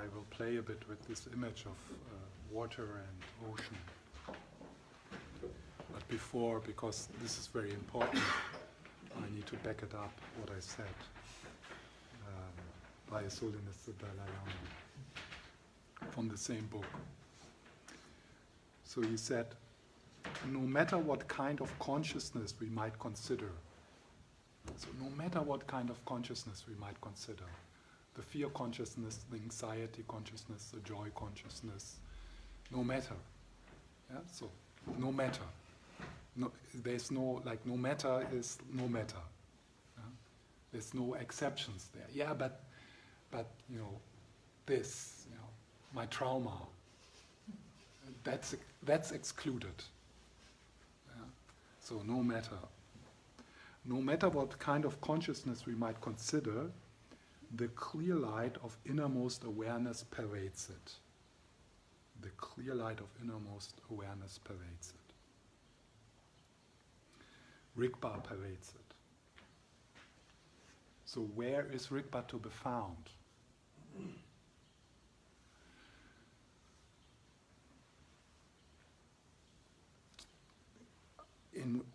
I will play a bit with this image of water and ocean. But before, because this is very important, I need to back it up, what I said, by His Holiness the Dalai Lama, from the same book. So he said, no matter what kind of consciousness we might consider, so no matter what kind of consciousness we might consider, the fear consciousness, the anxiety consciousness, the joy consciousness, no matter. Yeah? So, no matter. No, there's no, like, no matter is no matter. Yeah? There's no exceptions there. Yeah, but you know, this, you know, my trauma, that's excluded. Yeah? So no matter. No matter what kind of consciousness we might consider, the clear light of innermost awareness pervades it. The clear light of innermost awareness pervades it. Rigpa pervades it. So where is Rigpa to be found?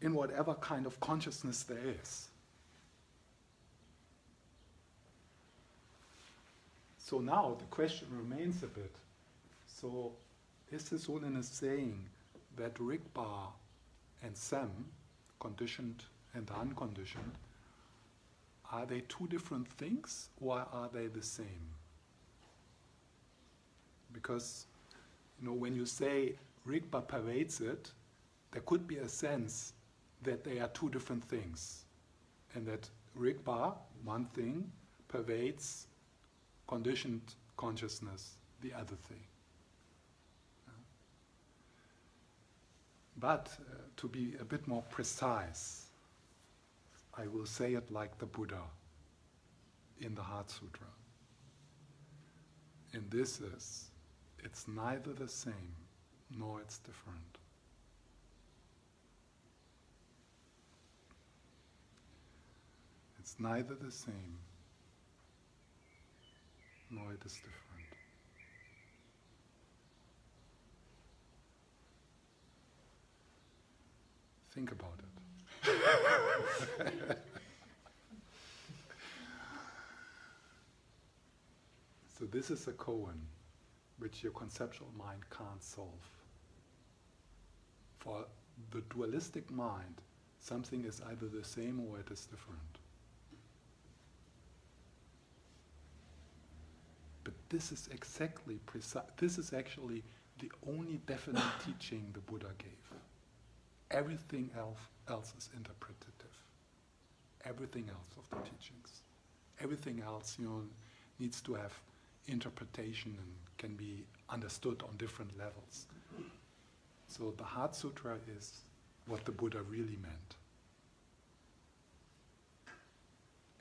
In whatever kind of consciousness there is. So now the question remains a bit. So is His Holiness saying that Rigpa and Sam, conditioned and unconditioned, are they two different things or are they the same? Because, you know, when you say Rigpa pervades it, there could be a sense that they are two different things, and that Rigpa, one thing, pervades conditioned consciousness, the other thing. But to be a bit more precise, I will say it like the Buddha in the Heart Sutra. And this is, it's neither the same nor it's different. It's neither the same nor it is different. Think about it. So this is a koan which your conceptual mind can't solve. For the dualistic mind, something is either the same or it is different. But this is exactly precise. This is actually the only definite teaching the Buddha gave. Everything else is interpretative. Everything else of the teachings. Everything else, you know, needs to have interpretation and can be understood on different levels. So the Heart Sutra is what the Buddha really meant.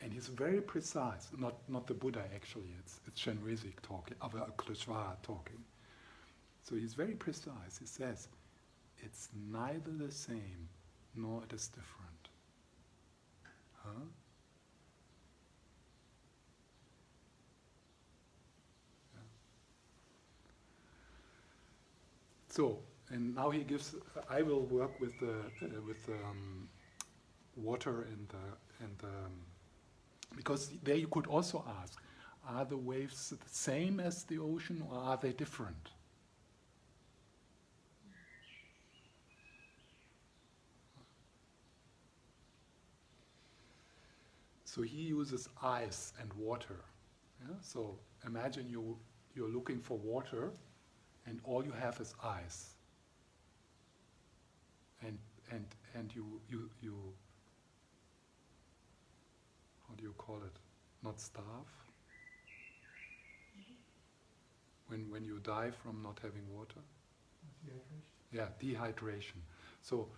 And he's very precise, not the Buddha actually, it's Shenrezig talking, Kleshvara talking. So he's very precise, he says, it's neither the same nor it is different. Huh? Yeah. So, and now he gives, I will work with the water and the because there you could also ask, are the waves the same as the ocean or are they different? So he uses ice and water. Yeah? So imagine you're looking for water and all you have is ice. And you how do you call it? Not starve? When you die from not having water? Dehydration. Yeah, dehydration. So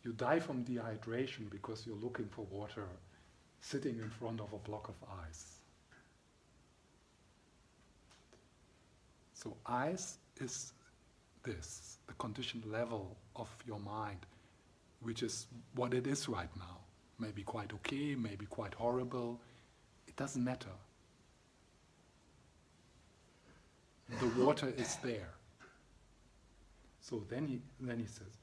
you die from dehydration because you're looking for water sitting in front of a block of ice. So ice is this, the conditioned level of your mind, which is what it is right now. Maybe quite okay, maybe quite horrible. It doesn't matter. the water is there. So then he says,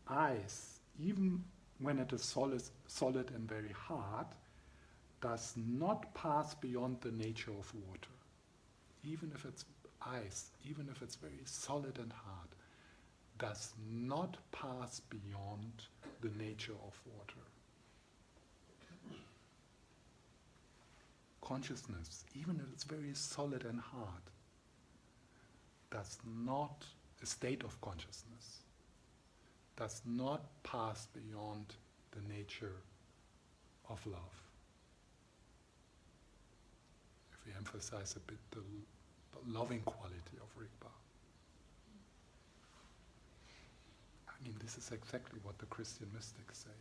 ice, even when it is solid and very hard, does not pass beyond the nature of water. Even if it's ice, even if it's very solid and hard, does not pass beyond the nature of water. Consciousness, even if it's very solid and hard, does not, a state of consciousness, does not pass beyond the nature of love. If we emphasize a bit the loving quality of Rigpa. I mean, this is exactly what the Christian mystics say.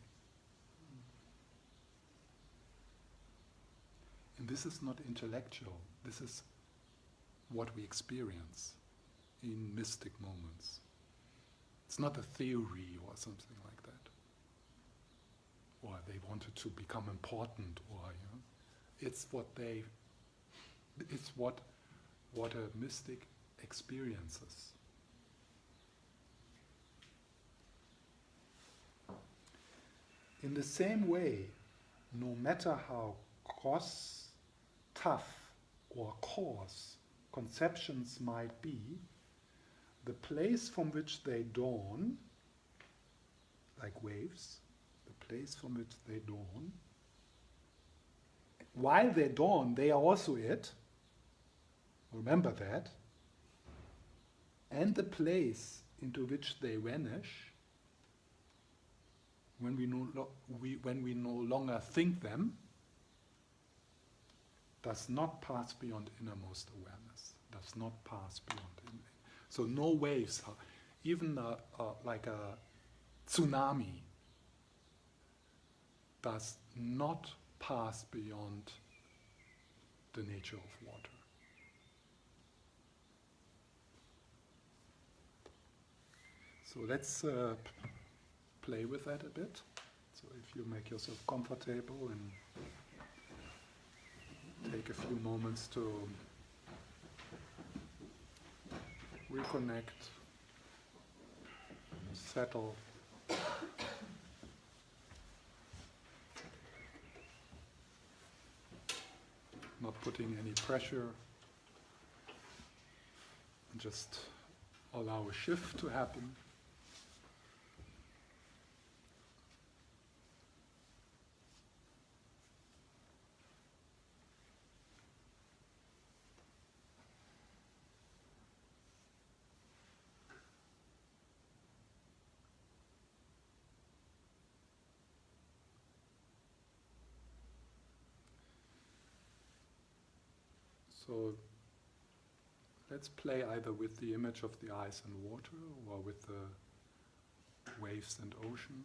And this is not intellectual, this is what we experience in mystic moments. It's not a theory or something like that. Or they wanted to become important, or it's what a mystic experiences. In the same way, no matter how gross, tough, or coarse conceptions might be, the place from which they dawn, like waves, the place from which they dawn, while they dawn, they are also it. Remember that. And the place into which they vanish, when we no longer think them, does not pass beyond innermost awareness. Does not pass beyond. So no waves, even like a tsunami, does not pass beyond the nature of water. So let's play with that a bit. So if you make yourself comfortable and take a few moments to reconnect, settle. Not putting any pressure, and just allow a shift to happen. So let's play either with the image of the ice and water or with the waves and ocean,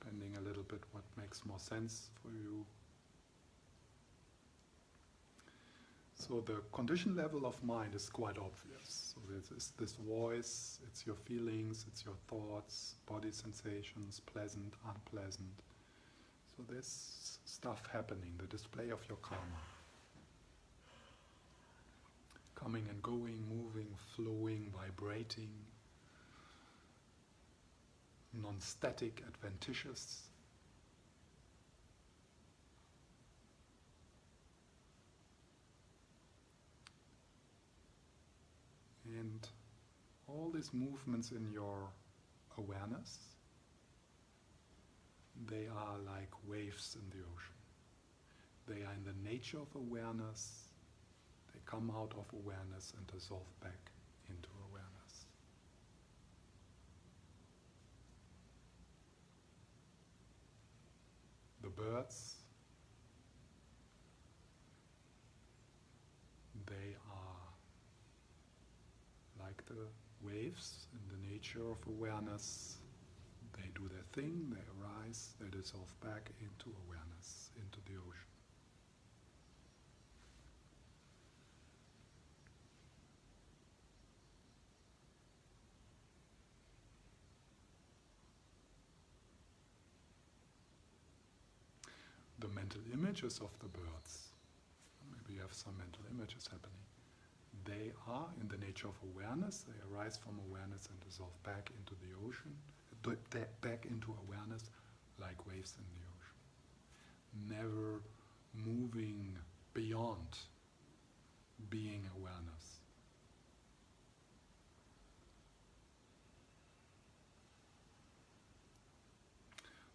depending a little bit what makes more sense for you. So the condition level of mind is quite obvious. So there's this voice, it's your feelings, it's your thoughts, body sensations, pleasant, unpleasant. So there's stuff happening, the display of your karma. Coming and going, moving, flowing, vibrating, non-static, adventitious. And all these movements in your awareness, they are like waves in the ocean. They are in the nature of awareness. They come out of awareness and dissolve back into awareness. The birds, they are like the waves in the nature of awareness. They do their thing, they arise, they dissolve back into awareness, into the ocean. The mental images of the birds, maybe you have some mental images happening, they are in the nature of awareness. They arise from awareness and dissolve back into the ocean, back into awareness like waves in the ocean. Never moving beyond being awareness.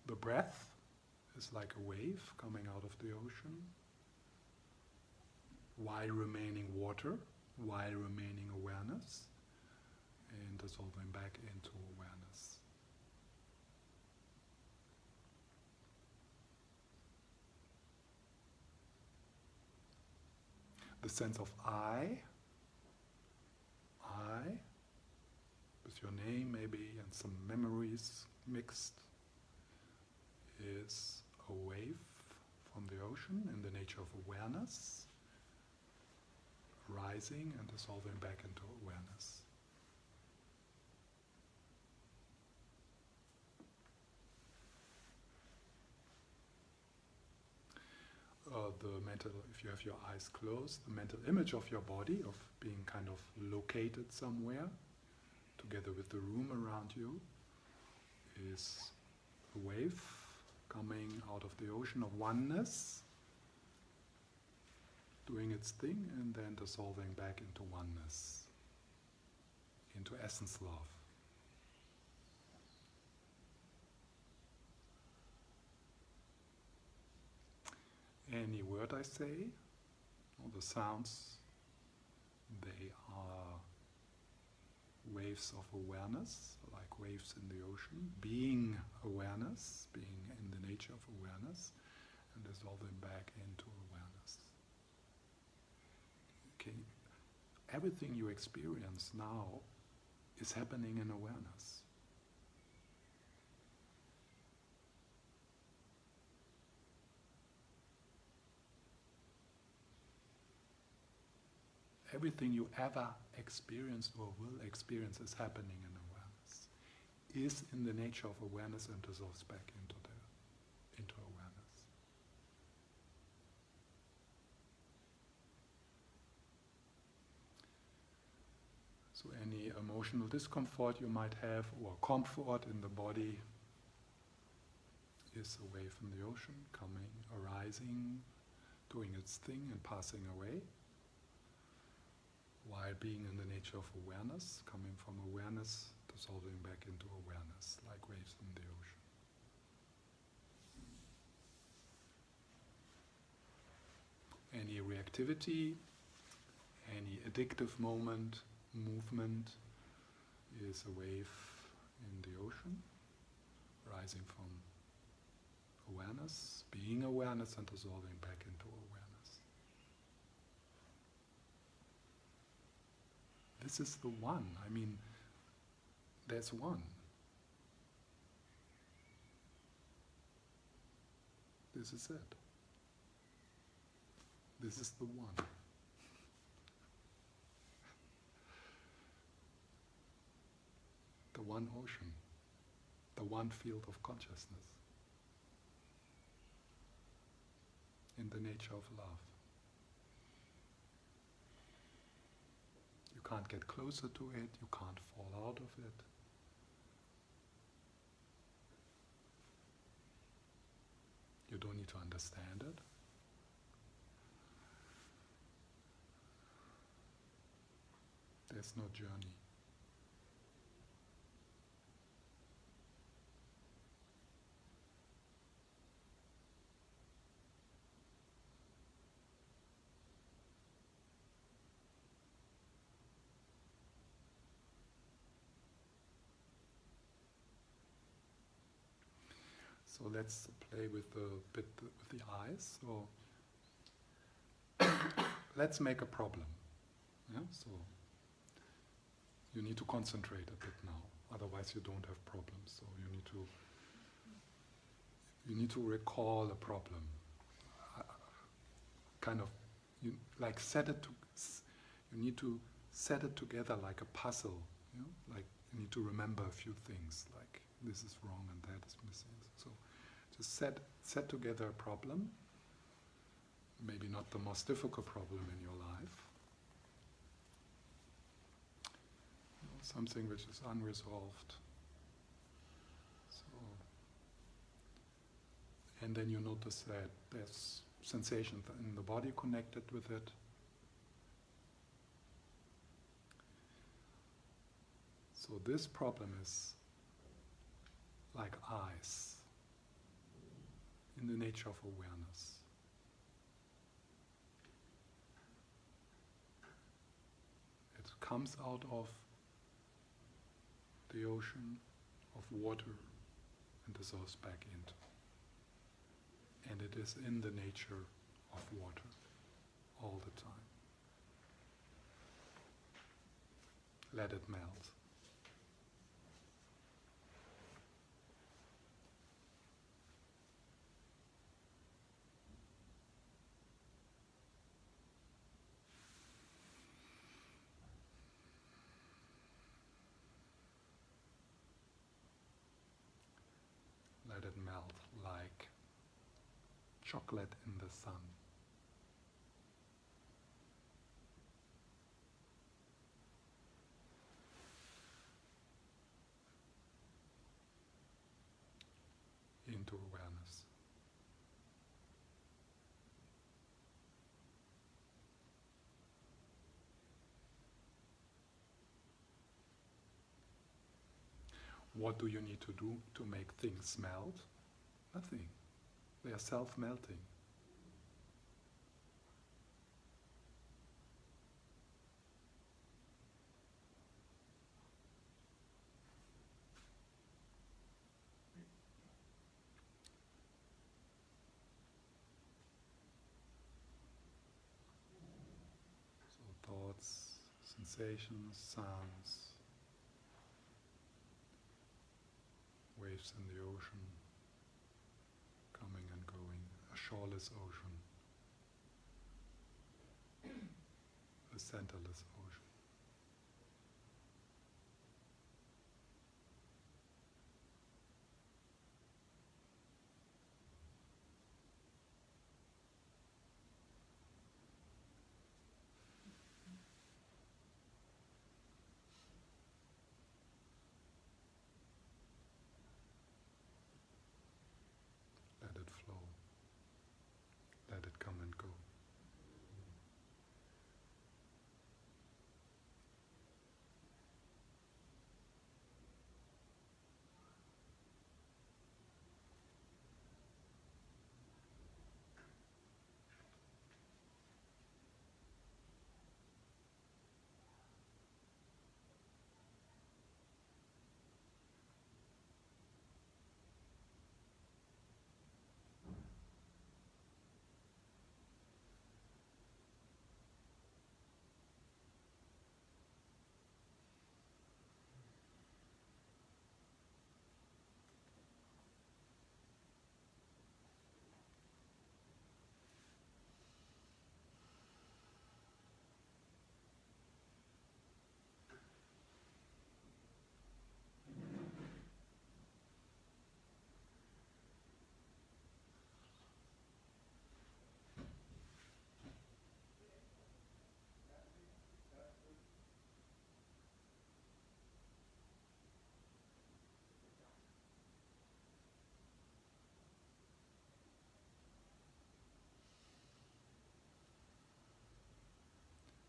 The breath is like a wave coming out of the ocean, while remaining water, while remaining awareness, and dissolving back into awareness. The sense of I, with your name maybe and some memories mixed, is a wave from the ocean in the nature of awareness, rising and dissolving back into awareness. The mental, if you have your eyes closed, the mental image of your body, of being kind of located somewhere, together with the room around you, is a wave coming out of the ocean of oneness, doing its thing, and then dissolving back into oneness, into essence love. Any word I say, or the sounds, they are waves of awareness, like waves in the ocean, being awareness, being in the nature of awareness, and dissolving back into awareness. Okay, everything you experience now is happening in awareness. Everything you ever experienced or will experience is happening in awareness, is in the nature of awareness and dissolves back into awareness. So any emotional discomfort you might have or comfort in the body is a wave in the ocean, coming, arising, doing its thing and passing away, while being in the nature of awareness, coming from awareness, dissolving back into awareness, like waves in the ocean. Any reactivity, any addictive movement is a wave in the ocean, rising from awareness, being awareness and dissolving back into awareness. This is the one. I mean, there's one. This is it. This is the one. The one ocean. The one field of consciousness. In the nature of love. You can't get closer to it, you can't fall out of it. You don't need to understand it. There's no journey. So let's play with the eyes. So let's make a problem. Yeah? So you need to concentrate a bit now, otherwise you don't have problems. So you need to recall a problem. You need to set it together like a puzzle. You know? Like you need to remember a few things, like this is wrong and that is missing. So just set together a problem, maybe not the most difficult problem in your life, something which is unresolved. So, and then you notice that there's sensation in the body connected with it. So this problem is like eyes in the nature of awareness. It comes out of the ocean of water and dissolves back into. And it is in the nature of water all the time. Let it melt. Let it melt like chocolate in the sun. Into awareness. What do you need to do to make things melt? Nothing. They are self-melting. So thoughts, sensations, sounds, waves in the ocean, coming and going, a shoreless ocean, a centerless ocean. Let it flow. Let it come and go.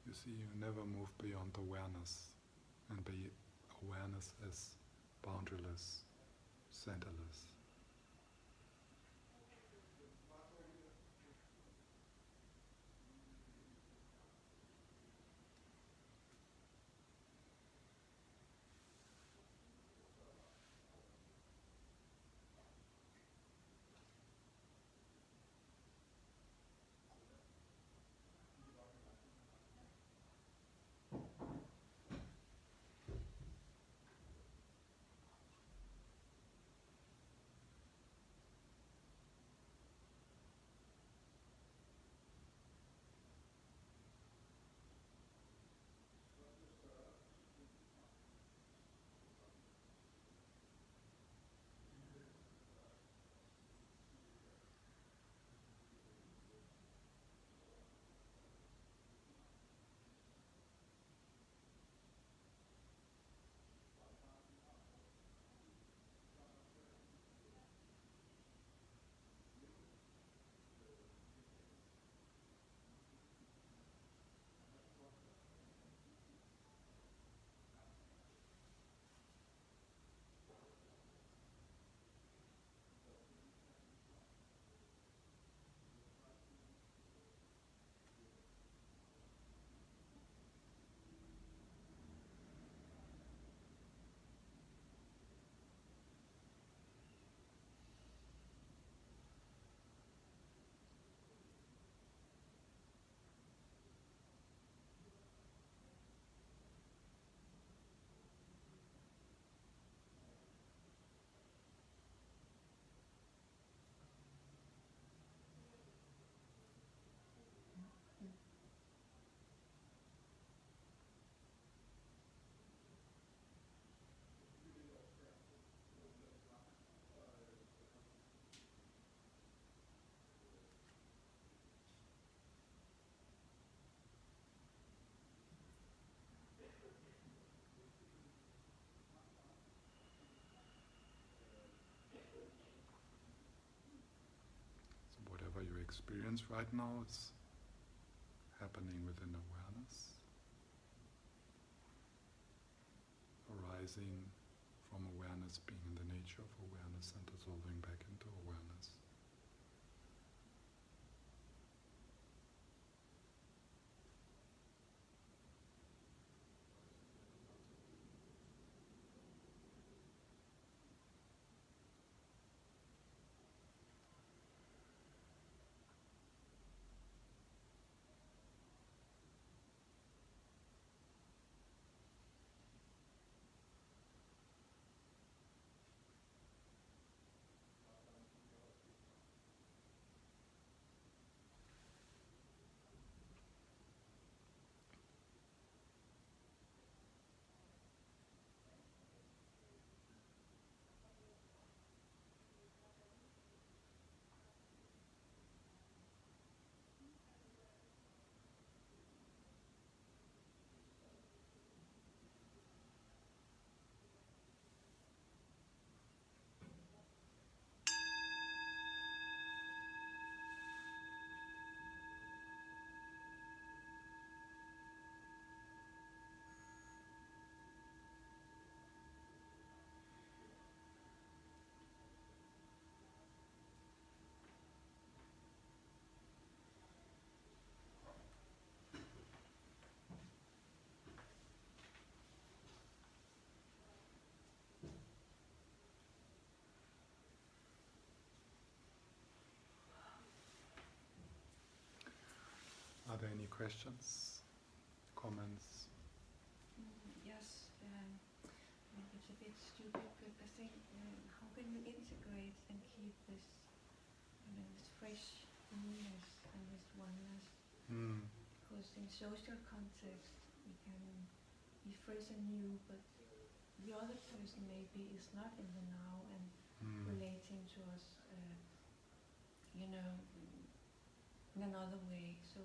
You see, you never move beyond awareness, and awareness is boundaryless, centerless. experience right now is happening within awareness, arising from awareness, being in the nature of awareness and dissolving back into awareness. Are there any questions, comments? Yes, maybe it's a bit stupid, but I think how can we integrate and keep this, this fresh newness and this oneness? Because in social context we can be fresh and new, but the other person maybe is not in the now and relating to us, in another way. So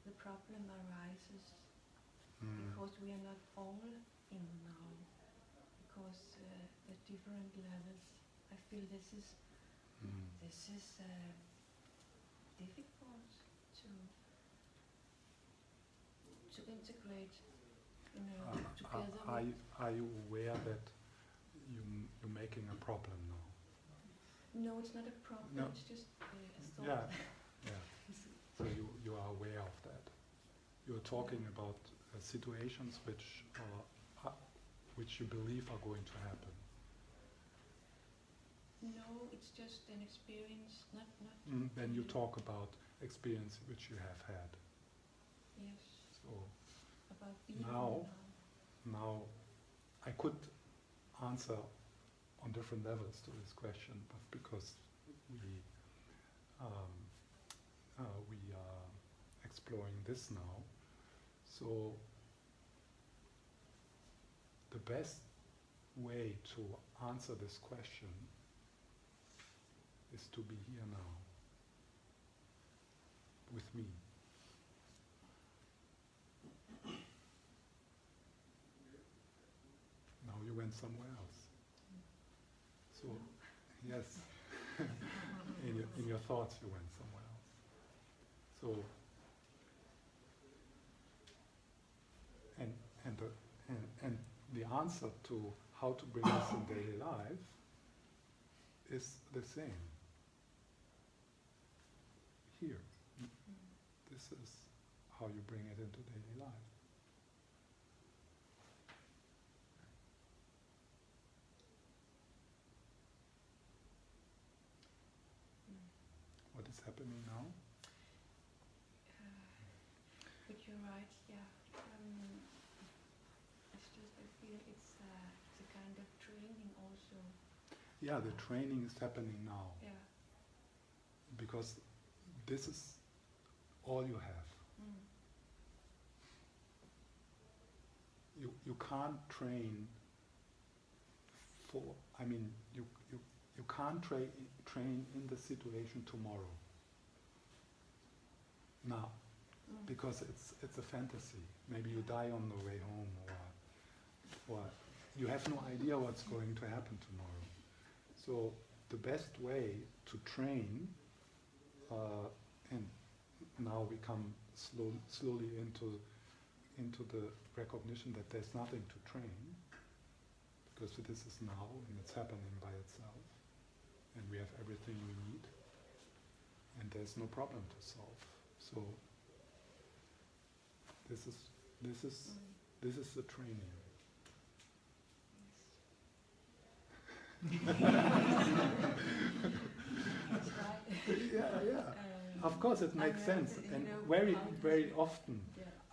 the problem arises because we are not all in the now, because at different levels. I feel this is difficult to integrate, together. Are you aware that you're making a problem now? No, it's not a problem. No. It's just a thought. Yeah. So you are aware of that. You're talking about situations which you believe are going to happen. No, it's just an experience, not. Then you talk about experience which you have had. Yes. So About being now I could answer on different levels to this question, but because we are exploring this now, so the best way to answer this question is to be here now with me. Now you went somewhere else. So, yes, in your thoughts you went somewhere else. So, and the answer to how to bring this in daily life is the same. Here. This is how you bring it into daily life. What is happening now? But you're right, yeah. It's just I feel it's a kind of training also. Yeah, the training is happening now. Yeah. Because this is all you have. You can't train for, you can't train in the situation tomorrow. Now, because it's a fantasy. Maybe you die on the way home, or you have no idea what's going to happen tomorrow. So the best way to train and now we come slowly into the recognition that there's nothing to train, because this is now and it's happening by itself, and we have everything we need, and there's no problem to solve. So this is the training. That's right. Yeah. Of course, it makes sense, and very often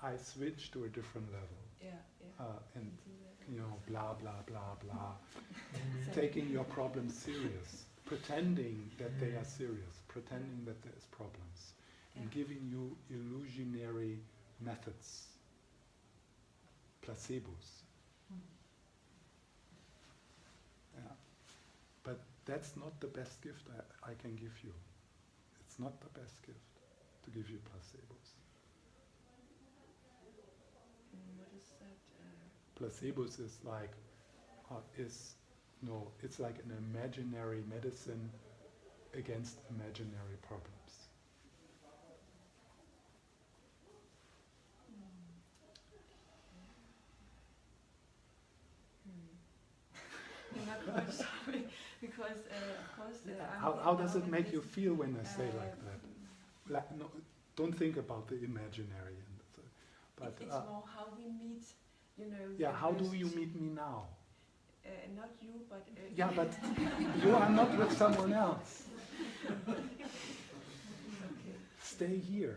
I switch to a different level, and blah blah blah blah, taking your problems serious, pretending that they are serious, pretending that there's problems, and giving you illusionary methods, placebos. Yeah. But that's not the best gift I can give you. It's not the best gift to give you placebos. What is that? Placebos is like, it's like an imaginary medicine against imaginary problems. I'm not quite sorry, because of course... How does it make you feel when I say like that? No, don't think about the imaginary. But it's more how we meet, how do you meet me now? Not you, but... but you are not with someone else. Okay. Stay here.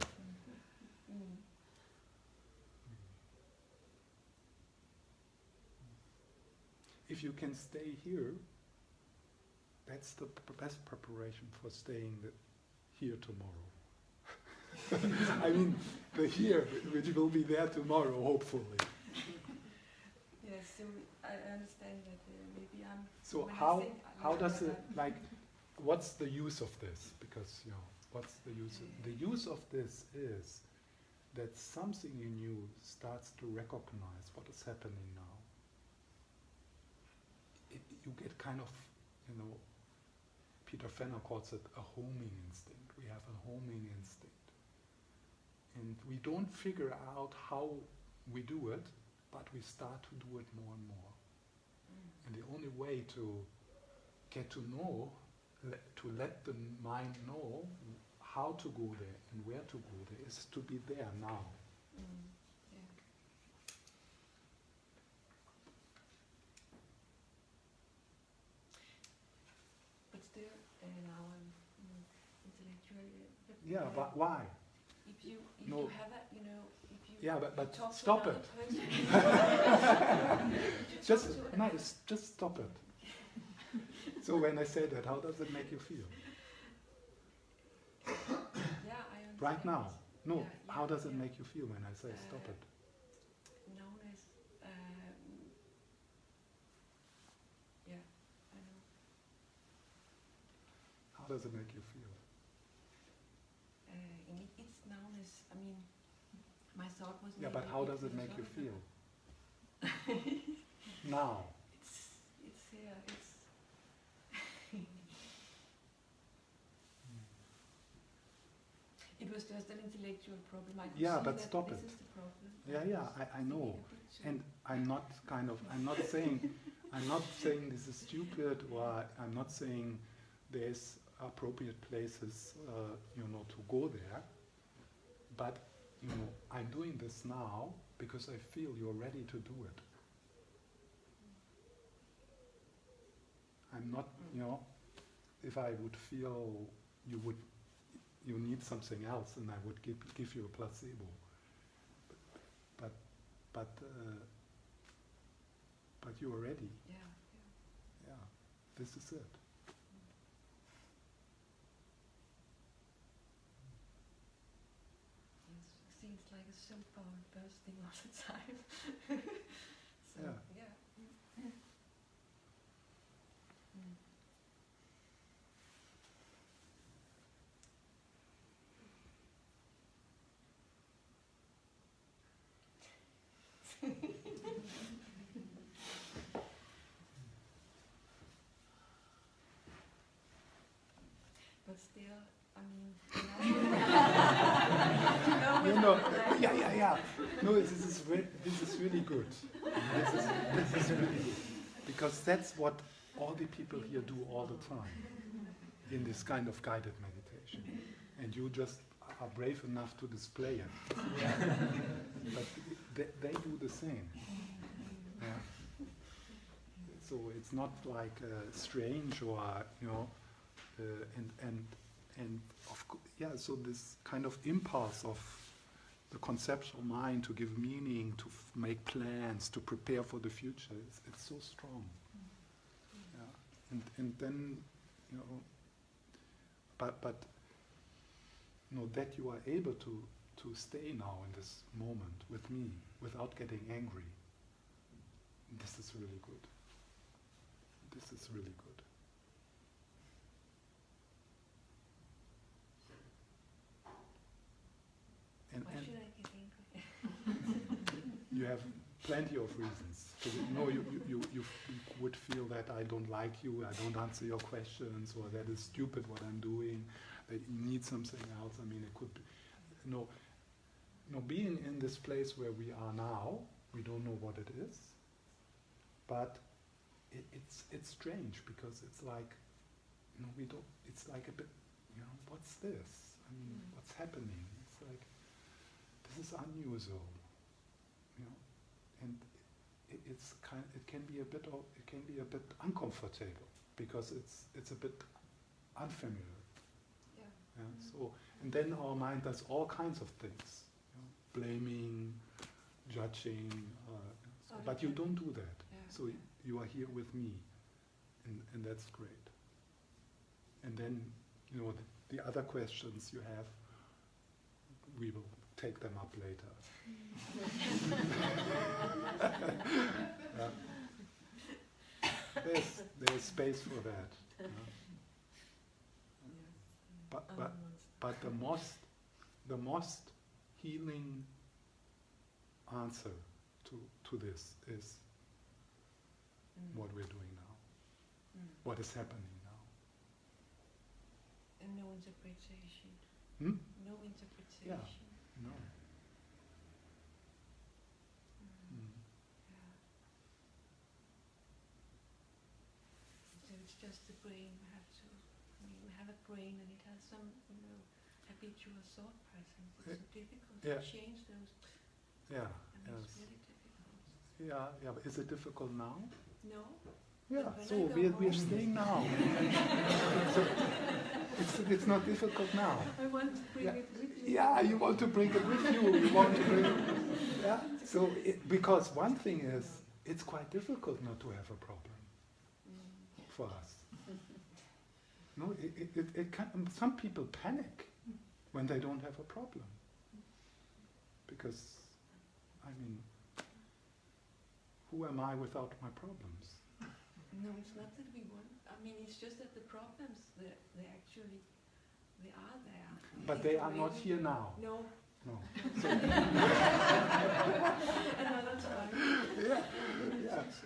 If you can stay here, that's the best preparation for staying here tomorrow. I mean, the here, which will be there tomorrow, hopefully. Yes, so I understand that maybe I'm... So how does it, what's the use of this? Because, what's the use? The use of this is that something in you starts to recognize what is happening now. You get kind of, Peter Fenner calls it a homing instinct. We have a homing instinct. And we don't figure out how we do it, but we start to do it more and more. And the only way to get to know, to let the mind know how to go there and where to go there, is to be there now. But still, now I'm intellectual. Yeah, but why? If you have a, if you but talk to stop another it. Just stop it. So when I say that, how does it make you feel? I understand. Right now? No, Yeah, how does it yeah. make you feel when I say stop it? Known as, I know. How does it make you feel? It's known as, my thought was... Yeah, but how does it make you feel? Now. It's here, it's... It was just an intellectual problem. I could see but that stop this it. is the problem. I know. And I'm not saying this is stupid, or I'm not saying there's appropriate places, to go there. But, I'm doing this now because I feel you're ready to do it. I'm not, if I would feel you need something else, and I would give you a placebo. But you are ready. Yeah. This is it. It seems like a cell phone bursting all the time. So, yeah. But still, when No, this is really good. This is really good. Because that's what all the people here do all the time in this kind of guided meditation. And you just are brave enough to display it. But they do the same. Yeah. So it's not like strange or, and so this kind of impulse of the conceptual mind to give meaning, to make plans, to prepare for the future, it's so strong. Yeah. And then, but that you are able to stay now in this moment with me without getting angry, this is really good. This is really good. Why should I get angry? You have plenty of reasons. So, you would feel that I don't like you, I don't answer your questions, or that is stupid what I'm doing, that you need something else. I mean, it could be, being in this place where we are now, we don't know what it is, but it's strange because it's like, we don't. It's like a bit, what's this? I mean, what's happening? It's like, this is unusual, and it can be a bit uncomfortable because it's a bit unfamiliar. Yeah. So, and then our mind does all kinds of things, blaming, judging, but you don't do that. Yeah. So you are here with me, and that's great. And then, the other questions you have, we will take them up later. Yeah. There's space for that. But the most healing answer to this is what we're doing now. What is happening now. And no interpretation. No interpretation. Yeah. No. So it's just the brain. We have a brain and it has some, habitual thought patterns. It's so difficult to change those. Yeah. It's really difficult. Yeah. But is it difficult now? No. Yeah. So we're staying now. So it's not difficult now. I want to bring it with you. Yeah, you want to bring it with you. You want to bring it. Yeah. So because one thing is, it's quite difficult not to have a problem for us. No, it can. Some people panic when they don't have a problem because, I mean, who am I without my problems? No, it's not that we want. I mean, it's just that the problems, they are there. But they are not here now. No. No. So Another time. Yeah. Yes.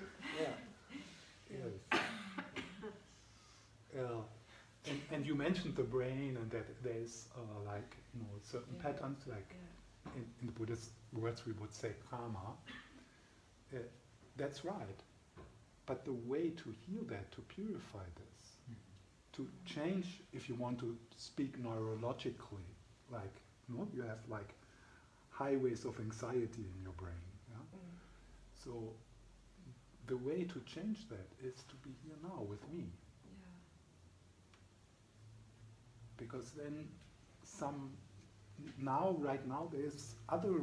And you mentioned the brain and that there's certain patterns, like in the Buddhist words we would say karma. That's right. But the way to heal that, to purify this, to change, if you want to speak neurologically, like, you have like highways of anxiety in your brain. Yeah? So the way to change that is to be here now with me. Because then right now there's other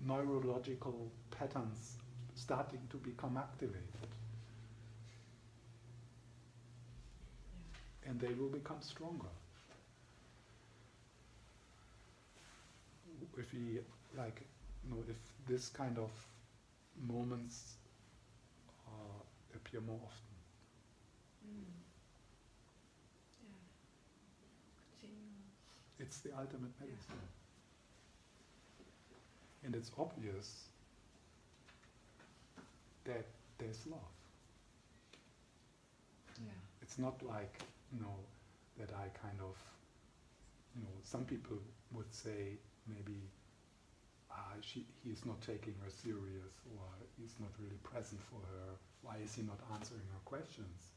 neurological patterns starting to become activated. And they will become stronger. If we, if this kind of moments appear more often. It's the ultimate medicine. And it's obvious that there's love. It's not like, that I kind of, some people would say maybe he's not taking her serious, or he's not really present for her. Why is he not answering her questions?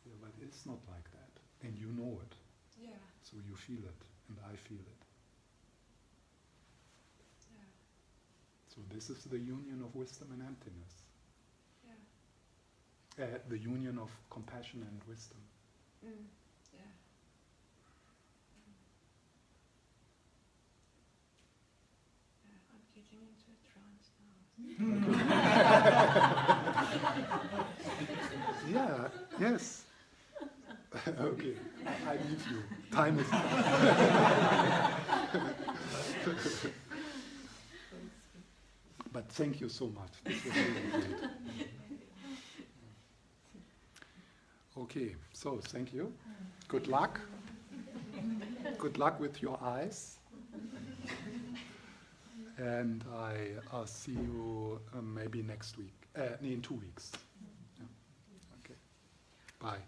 Yeah, but it's not like that, and you know it. Yeah. So you feel it, and I feel it. Yeah. So this is the union of wisdom and emptiness. Yeah. The union of compassion and wisdom. Yeah. I'm getting into a trance now. Yeah, yes. Okay, I leave you. Time is But thank you so much. This was really great. Okay, so thank you. Good luck. Good luck with your eyes. And I'll see you maybe next week, in 2 weeks. Yeah. Okay. Bye.